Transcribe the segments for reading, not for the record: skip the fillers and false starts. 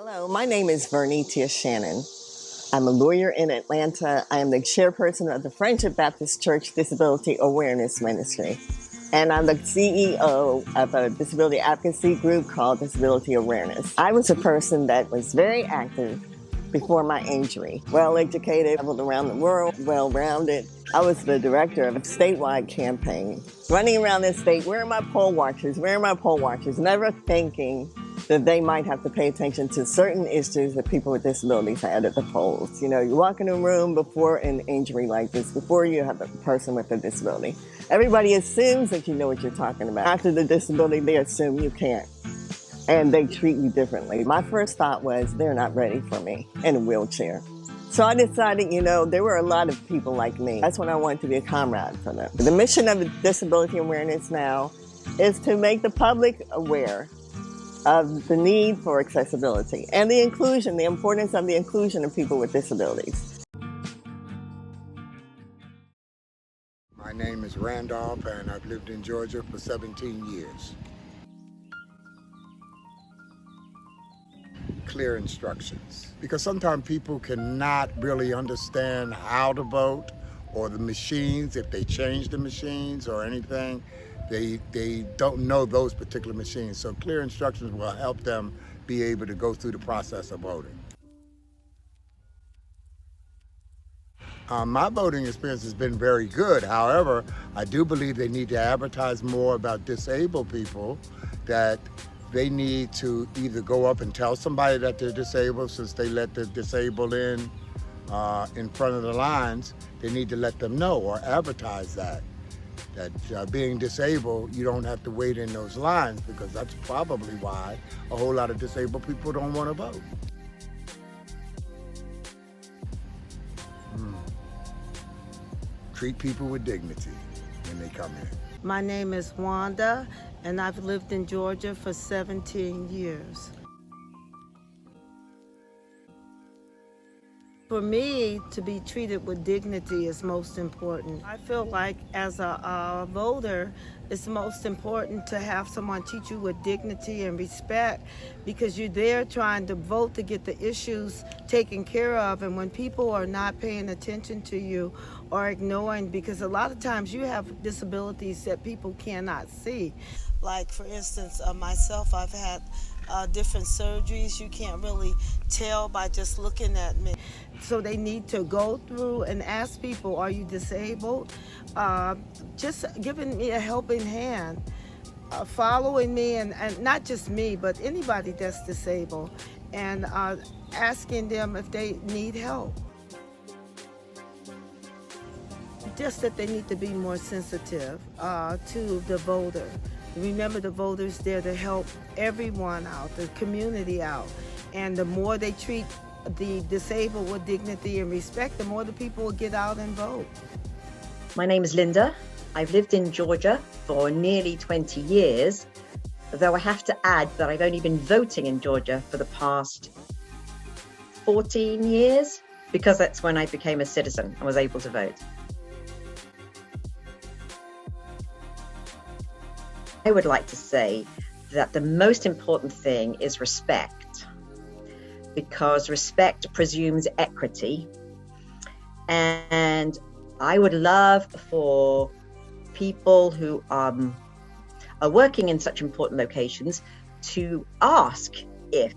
Hello, my name is Vernitia Shannon. I'm a lawyer in Atlanta. I am the chairperson of the Friendship Baptist Church Disability Awareness Ministry. And I'm the CEO of a disability advocacy group called Disability Awareness. I was a person that was very active before my injury. Well-educated, traveled around the world, well-rounded. I was the director of a statewide campaign. Running around this state, where are my poll watchers? Where are my poll watchers? Never thinking that they might have to pay attention to certain issues that people with disabilities had at the polls. You know, you walk in a room before an injury like this, before you have a person with a disability. Everybody assumes that you know what you're talking about. After the disability, they assume you can't. And they treat you differently. My first thought was, they're not ready for me in a wheelchair. So I decided, you know, there were a lot of people like me. That's when I wanted to be a comrade for them. The mission of Disability Awareness now is to make the public aware of the need for accessibility and the inclusion, the importance of the inclusion of people with disabilities. My name is Randolph, and I've lived in Georgia for 17 years. Clear instructions, because sometimes people cannot really understand how to vote or the machines, if they change the machines or anything, they don't know those particular machines. So clear instructions will help them be able to go through the process of voting. My voting experience has been very good. However, I do believe they need to advertise more about disabled people, that they need to either go up and tell somebody that they're disabled, since they let the disabled in front of the lines. They need to let them know or advertise that being disabled, you don't have to wait in those lines, because that's probably why a whole lot of disabled people don't want to vote. Treat people with dignity when they come in. My name is Wanda, and I've lived in Georgia for 17 years. For me, to be treated with dignity is most important. I feel like as a voter, it's most important to have someone teach you with dignity and respect, because you're there trying to vote to get the issues taken care of. And when people are not paying attention to you or ignoring, because a lot of times you have disabilities that people cannot see. Like, for instance, myself, I've had different surgeries. You can't really tell by just looking at me. So they need to go through and ask people, are you disabled? Just giving me a helping hand, following me, and not just me, but anybody that's disabled, and asking them if they need help. Just that they need to be more sensitive to the voter. Remember, the voter's there to help everyone out, the community out. And the more they treat the disabled with dignity and respect, the more the people will get out and vote. My name is Linda. I've lived in Georgia for nearly 20 years, though I have to add that I've only been voting in Georgia for the past 14 years, because that's when I became a citizen and was able to vote. I would like to say that the most important thing is respect, because respect presumes equity. And I would love for people who are working in such important locations to ask if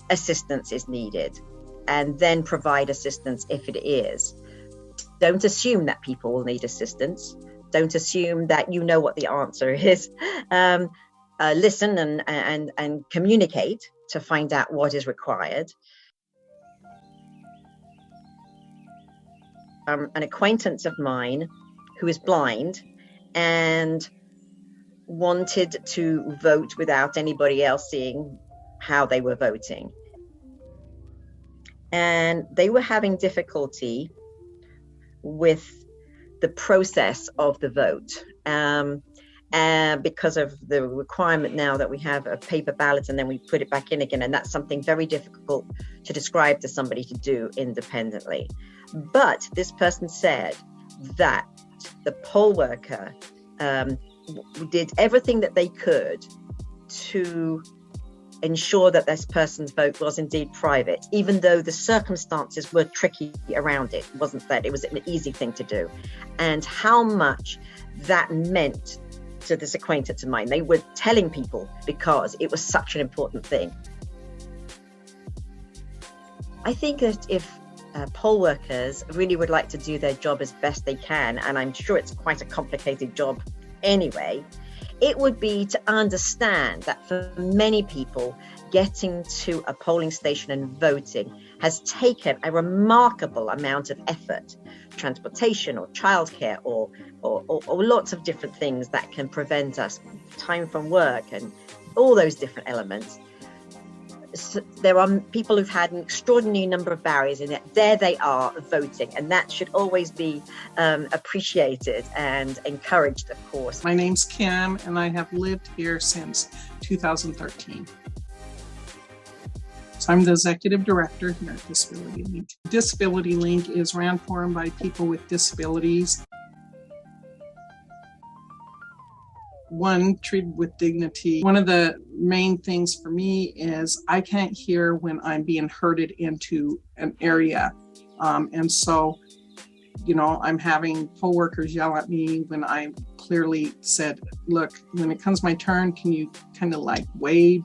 assistance is needed, and then provide assistance if it is. Don't assume that people will need assistance. Don't assume that you know what the answer is. Listen and communicate to find out what is required. An acquaintance of mine who is blind and wanted to vote without anybody else seeing how they were voting. And they were having difficulty with the process of the vote, and because of the requirement now that we have a paper ballot and then we put it back in again, and that's something very difficult to describe to somebody to do independently. But this person said that the poll worker did everything that they could to ensure that this person's vote was indeed private, even though the circumstances were tricky around it. Wasn't that it was an easy thing to do, and how much that meant to this acquaintance of mine. They were telling people because it was such an important thing. I think that if poll workers really would like to do their job as best they can, and I'm sure it's quite a complicated job anyway, it would be to understand that for many people, getting to a polling station and voting has taken a remarkable amount of effort, transportation or childcare or lots of different things that can prevent us, time from work and all those different elements. So there are people who've had an extraordinary number of barriers, and yet there they are voting, and that should always be appreciated and encouraged, of course. My name's Kim, and I have lived here since 2013. So I'm the executive director here at Disability Link. Disability Link is ran for and by people with disabilities. One, treated with dignity. One of the main things for me is I can't hear when I'm being herded into an area. And so, I'm having poll workers yell at me when I clearly said, look, when it comes my turn, can you kind of like wave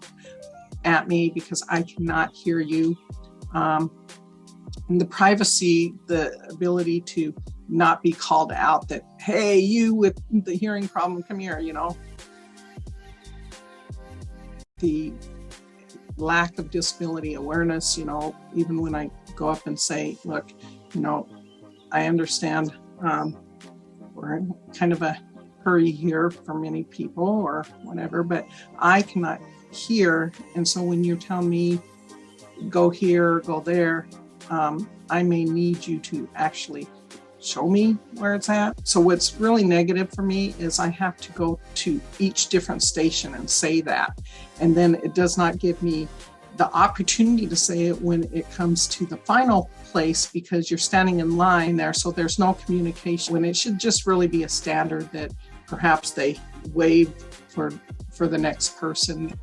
at me because I cannot hear you. And the privacy, the ability to not be called out that, hey, you with the hearing problem, come here, The lack of disability awareness, even when I go up and say, look, I understand we're in kind of a hurry here for many people or whatever, but I cannot hear. And so when you tell me go here, go there, I may need you to actually show me where it's at. So what's really negative for me is I have to go to each different station and say that. And then it does not give me the opportunity to say it when it comes to the final place because you're standing in line there. So there's no communication when it should just really be a standard that perhaps they waive for the next person.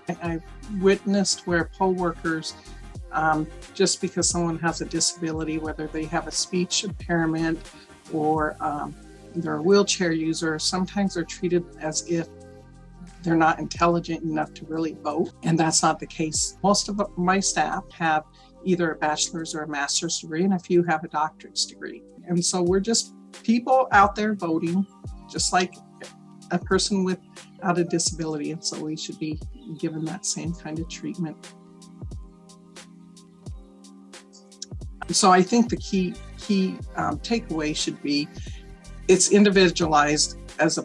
I witnessed where poll workers, just because someone has a disability, whether they have a speech impairment or they're a wheelchair user, sometimes they're treated as if they're not intelligent enough to really vote. And that's not the case. Most of my staff have either a bachelor's or a master's degree, and a few have a doctorate's degree. And so we're just people out there voting, just like a person without a disability. And so we should be given that same kind of treatment. So I think the key takeaway should be it's individualized as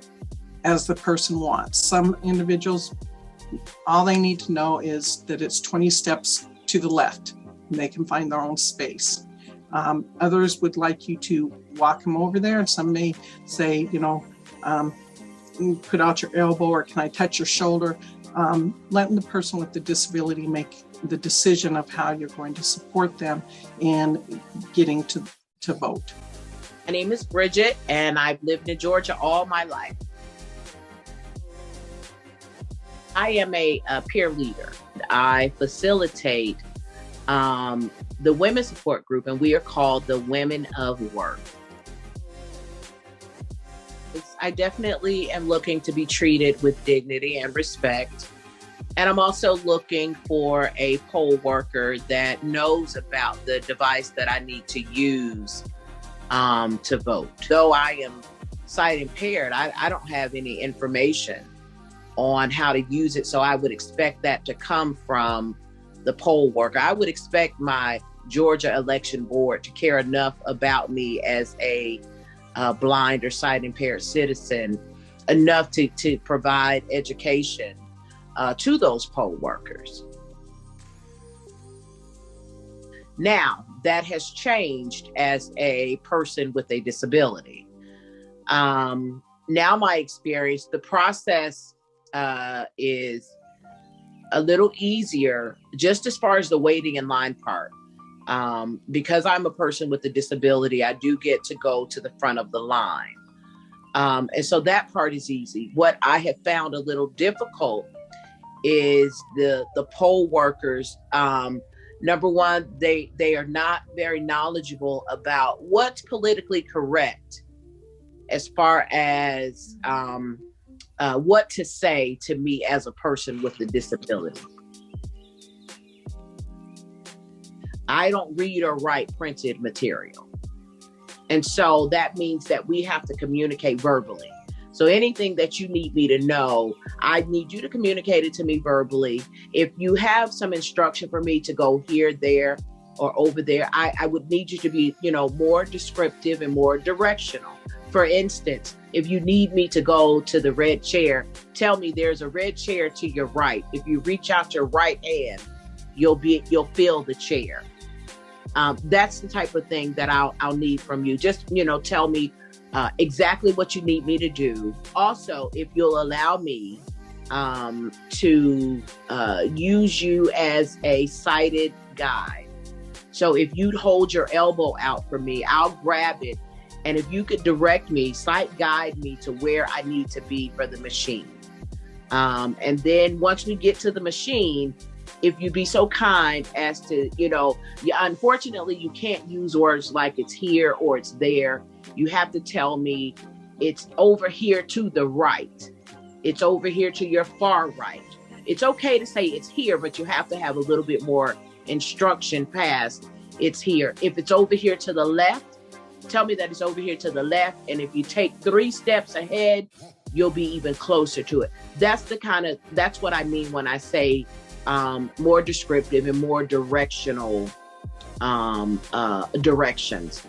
the person wants. Some individuals, all they need to know is that it's 20 steps to the left and they can find their own space. Others would like you to walk them over there, and some may say, put out your elbow or can I touch your shoulder? Letting the person with the disability make the decision of how you're going to support them in getting to vote. My name is Bridget, and I've lived in Georgia all my life. I am a peer leader. I facilitate the women's support group, and we are called the Women of Work. I definitely am looking to be treated with dignity and respect. And I'm also looking for a poll worker that knows about the device that I need to use to vote. Though I am sight impaired, I don't have any information on how to use it. So I would expect that to come from the poll worker. I would expect my Georgia election board to care enough about me as a blind or sight impaired citizen enough to provide education to those poll workers. Now, that has changed as a person with a disability. Now my experience, the process is a little easier just as far as the waiting in line part. Because I'm a person with a disability, I do get to go to the front of the line. And so that part is easy. What I have found a little difficult is the poll workers. Number one, they are not very knowledgeable about what's politically correct as far as what to say to me as a person with a disability. I don't read or write printed material. And so that means that we have to communicate verbally. So anything that you need me to know, I need you to communicate it to me verbally. If you have some instruction for me to go here, there, or over there, I would need you to be, more descriptive and more directional. For instance, if you need me to go to the red chair, tell me there's a red chair to your right. If you reach out your right hand, you'll feel the chair. That's the type of thing that I'll need from you. Just, tell me exactly what you need me to do. Also, if you'll allow me to use you as a sighted guide. So if you'd hold your elbow out for me, I'll grab it. And if you could direct me, sight guide me to where I need to be for the machine. And then once we get to the machine, if you be so kind as to, unfortunately, you can't use words like it's here or it's there. You have to tell me it's over here to the right. It's over here to your far right. It's okay to say it's here, but you have to have a little bit more instruction past it's here. If it's over here to the left, tell me that it's over here to the left. And if you take 3 steps ahead, you'll be even closer to it. That's what I mean when I say more descriptive and more directional directions.